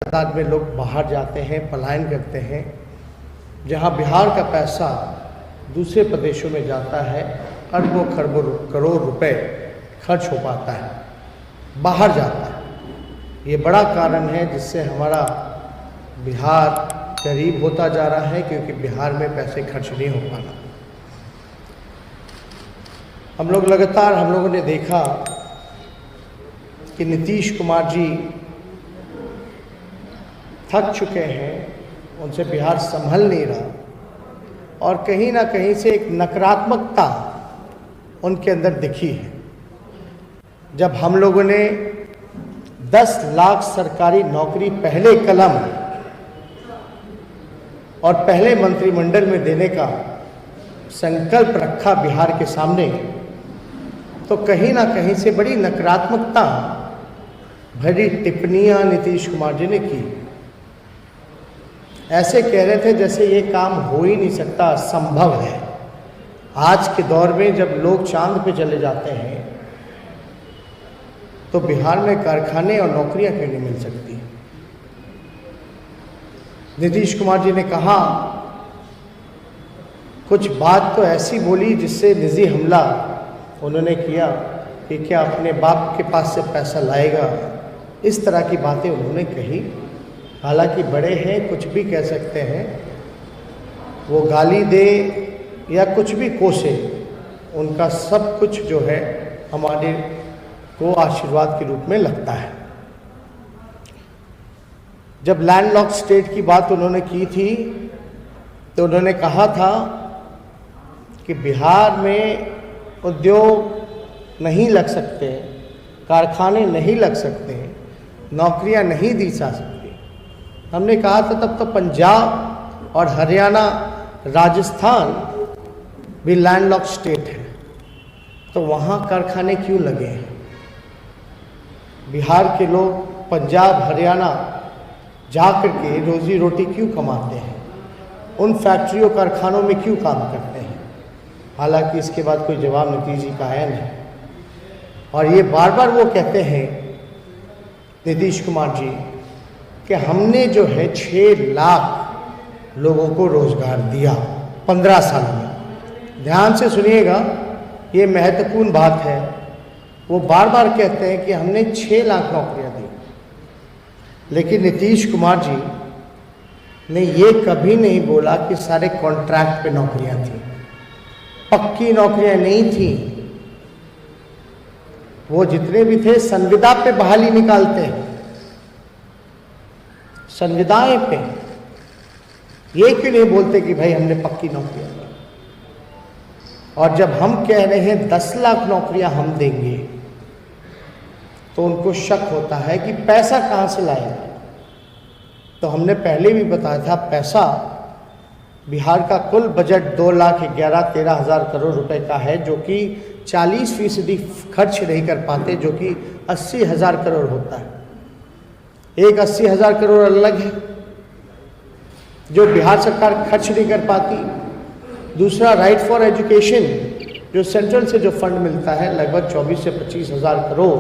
तादाद में लोग बाहर जाते हैं, पलायन करते हैं। जहां बिहार का पैसा दूसरे प्रदेशों में जाता है, अरबों खरबों करोड़ रुपए खर्च हो पाता है, बाहर जाता है। ये बड़ा कारण है जिससे हमारा बिहार गरीब होता जा रहा है, क्योंकि बिहार में पैसे खर्च नहीं हो पा रहा। हम लोगों ने देखा कि नीतीश कुमार जी थक चुके हैं, उनसे बिहार संभल नहीं रहा, और कहीं ना कहीं से एक नकारात्मकता उनके अंदर दिखी है। जब हम लोगों ने 10 लाख सरकारी नौकरी पहले कलम और पहले मंत्रिमंडल में देने का संकल्प रखा बिहार के सामने, तो कहीं ना कहीं से बड़ी नकारात्मकता भरी टिप्पणियां नीतीश कुमार जी ने की। ऐसे कह रहे थे जैसे ये काम हो ही नहीं सकता, असंभव है। आज के दौर में जब लोग चांद पे चले जाते हैं, तो बिहार में कारखाने और नौकरियां क्यों नहीं मिल सकती। नीतीश कुमार जी ने कहा, कुछ बात तो ऐसी बोली जिससे निजी हमला उन्होंने किया कि क्या अपने बाप के पास से पैसा लाएगा, इस तरह की बातें उन्होंने कही। हालांकि बड़े हैं, कुछ भी कह सकते हैं, वो गाली दे या कुछ भी कोसे, उनका सब कुछ जो है हमारे को आशीर्वाद के रूप में लगता है। जब लैंडलॉक्ड स्टेट की बात उन्होंने की थी, तो उन्होंने कहा था कि बिहार में उद्योग नहीं लग सकते, कारखाने नहीं लग सकते, नौकरियां नहीं दी जा सकती। हमने कहा था तब तो पंजाब और हरियाणा, राजस्थान भी लैंडलॉक्ड स्टेट है, तो वहाँ कारखाने क्यों लगे हैं। बिहार के लोग पंजाब हरियाणा जा कर के रोजी रोटी क्यों कमाते हैं, उन फैक्ट्रियों कारखानों में क्यों काम करते हैं। हालांकि इसके बाद कोई जवाब नीतीश जी का आया नहीं, और ये बार बार वो कहते हैं नीतीश कुमार जी कि हमने जो है 6 लाख लोगों को रोजगार दिया 15 साल में। ध्यान से सुनिएगा, ये महत्वपूर्ण बात है। वो बार बार कहते हैं कि हमने 6 लाख नौकरियां दी, लेकिन नीतीश कुमार जी ने ये कभी नहीं बोला कि सारे कॉन्ट्रैक्ट पे नौकरियां थी, पक्की नौकरियां नहीं थी। वो जितने भी थे संविदा पे बहाली निकालते हैं, संविदाएं पे। ये क्यों नहीं बोलते कि भाई हमने पक्की नौकरियां दी। और जब हम कह रहे हैं 10 लाख नौकरियां हम देंगे, तो उनको शक होता है कि पैसा कहां से लाएंगे। तो हमने पहले भी बताया था, पैसा बिहार का कुल बजट 2,11,13,000 करोड़ रुपए का है, जो कि 40% खर्च नहीं कर पाते, जो कि 80,000 करोड़ होता है। एक 80,000 करोड़ अलग है जो बिहार सरकार खर्च नहीं कर पाती। दूसरा, राइट फॉर एजुकेशन, जो सेंट्रल से जो फंड मिलता है लगभग 24 से 25,000 करोड़,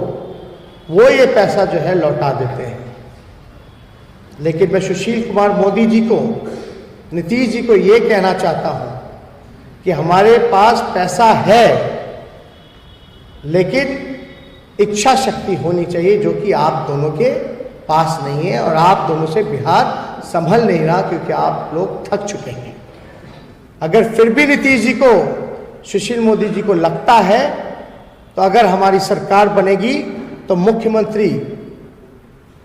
वो ये पैसा जो है लौटा देते हैं। लेकिन मैं सुशील कुमार मोदी जी को, नीतीश जी को ये कहना चाहता हूं कि हमारे पास पैसा है, लेकिन इच्छा शक्ति होनी चाहिए, जो कि आप दोनों के पास नहीं है, और आप दोनों से बिहार संभल नहीं रहा, क्योंकि आप लोग थक चुके हैं। अगर फिर भी नीतीश जी को, सुशील मोदी जी को लगता है, तो अगर हमारी सरकार बनेगी तो मुख्यमंत्री,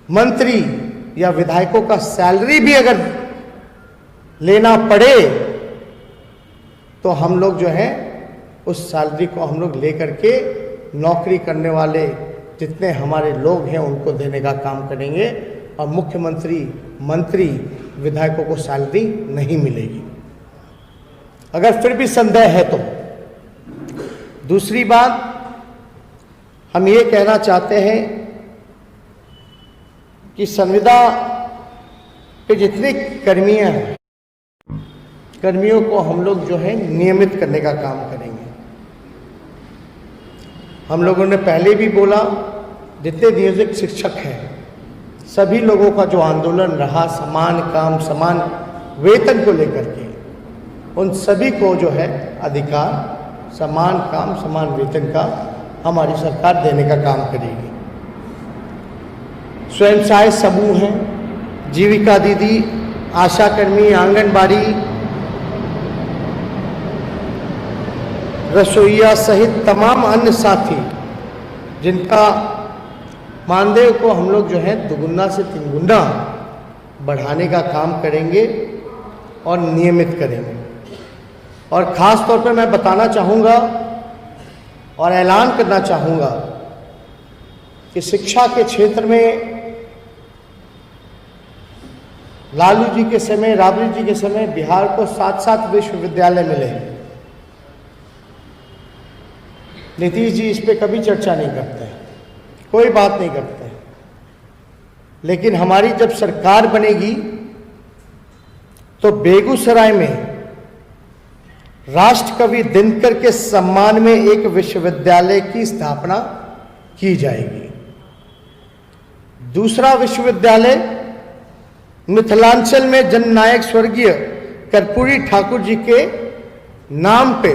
मंत्री या विधायकों का सैलरी भी अगर लेना पड़े, तो हम लोग जो है उस सैलरी को हम लोग लेकर के नौकरी करने वाले जितने हमारे लोग हैं उनको देने का काम करेंगे, और मुख्यमंत्री, मंत्री, विधायकों को सैलरी नहीं मिलेगी। अगर फिर भी संदेह है तो। दूसरी बात, हम ये कहना चाहते हैं कि संविदा पे जितने कर्मियां हैं, कर्मियों को हम लोग जो है नियमित करने का काम करेंगे। हम लोगों ने पहले भी बोला, जितने नियोजित शिक्षक हैं सभी लोगों का जो आंदोलन रहा समान काम समान वेतन को लेकर के, उन सभी को जो है अधिकार समान काम समान वेतन का हमारी सरकार देने का काम करेगी। स्वयं सहायता समूह हैं, जीविका दीदी, आशा कर्मी, आंगनबाड़ी, रसोइया सहित तमाम अन्य साथी जिनका मानदेय को हम लोग जो है दुगुना से तीन गुना बढ़ाने का काम करेंगे और नियमित करेंगे। और ख़ास तौर पर मैं बताना चाहूँगा और ऐलान करना चाहूँगा कि शिक्षा के क्षेत्र में लालू जी के समय, राबड़ी जी के समय बिहार को 7-7 विश्वविद्यालय मिले। नीतीश जी इस पे कभी चर्चा नहीं करते हैं, कोई बात नहीं करते हैं। लेकिन हमारी जब सरकार बनेगी तो बेगूसराय में राष्ट्रकवि दिनकर के सम्मान में एक विश्वविद्यालय की स्थापना की जाएगी। दूसरा विश्वविद्यालय मिथिलांचल में जननायक स्वर्गीय कर्पूरी ठाकुर जी के नाम पे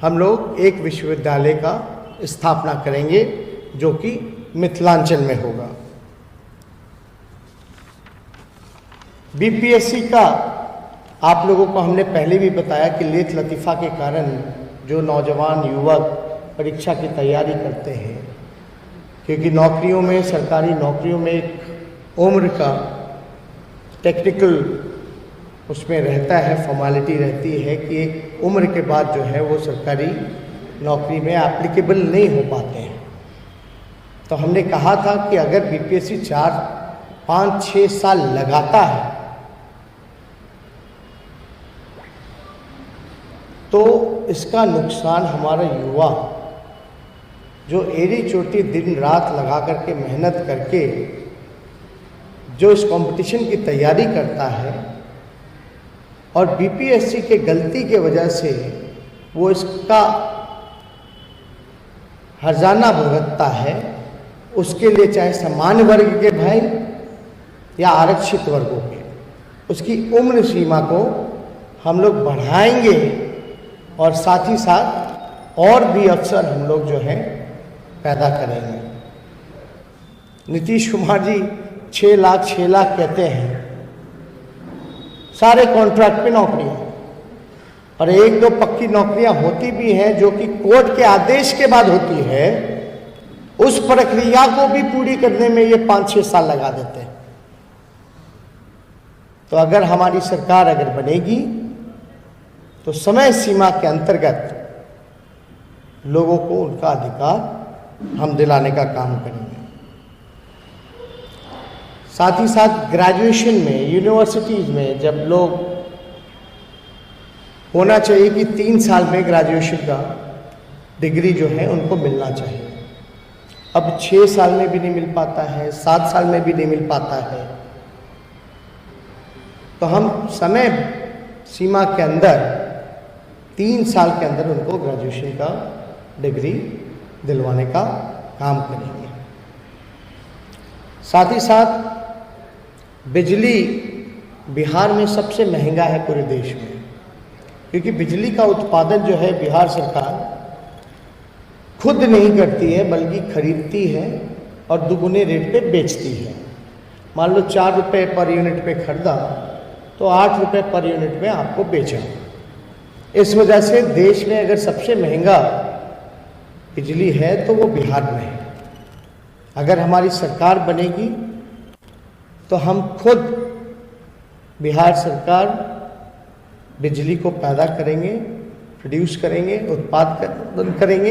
हम लोग एक विश्वविद्यालय का स्थापना करेंगे जो कि मिथिलांचल में होगा। बीपीएससी का आप लोगों को हमने पहले भी बताया कि लेट लतीफ़ा के कारण जो नौजवान युवक परीक्षा की तैयारी करते हैं, क्योंकि नौकरियों में, सरकारी नौकरियों में एक उम्र का टेक्निकल उसमें रहता है, फॉर्मेलिटी रहती है कि एक उम्र के बाद जो है वो सरकारी नौकरी में एप्लीकेबल नहीं हो पाते हैं। तो हमने कहा था कि अगर बीपीएससी 4, 5, 6 साल लगाता है तो इसका नुकसान हमारा युवा जो एड़ी चोटी दिन रात लगा करके मेहनत करके जो इस कंपटीशन की तैयारी करता है और बीपीएससी के गलती के वजह से वो इसका हर्जाना भुगतता है, उसके लिए चाहे सामान्य वर्ग के भाई या आरक्षित वर्गों के, उसकी उम्र सीमा को हम लोग बढ़ाएंगे और साथ ही साथ और भी अवसर हम लोग जो है पैदा करेंगे। नीतीश कुमार जी 6 लाख कहते हैं, सारे कॉन्ट्रैक्ट पे नौकरियां और 1-2 पक्की नौकरियां होती भी हैं जो कि कोर्ट के आदेश के बाद होती है। उस प्रक्रिया को भी पूरी करने में ये 5-6 साल लगा देते हैं। तो अगर हमारी सरकार अगर बनेगी तो समय सीमा के अंतर्गत लोगों को उनका अधिकार हम दिलाने का काम करेंगे। साथ ही साथ ग्रेजुएशन में, यूनिवर्सिटीज़ में जब लोग होना चाहिए कि 3 साल में ग्रेजुएशन का डिग्री जो है उनको मिलना चाहिए। अब 6 साल में भी नहीं मिल पाता है, 7 साल में भी नहीं मिल पाता है। तो हम समय सीमा के अंदर 3 साल के अंदर उनको ग्रेजुएशन का डिग्री दिलवाने का काम करेंगे। साथ ही साथ बिजली बिहार में सबसे महंगा है पूरे देश में, क्योंकि बिजली का उत्पादन जो है बिहार सरकार खुद नहीं करती है बल्कि खरीदती है और दुगुने रेट पे बेचती है। मान लो 4 रुपये पर यूनिट पे खरीदा तो 8 रुपये पर यूनिट में आपको बेचा। इस वजह से देश में अगर सबसे महंगा बिजली है तो वो बिहार में है। अगर हमारी सरकार बनेगी तो हम खुद बिहार सरकार बिजली को पैदा करेंगे, प्रोड्यूस करेंगे, उत्पादन करेंगे।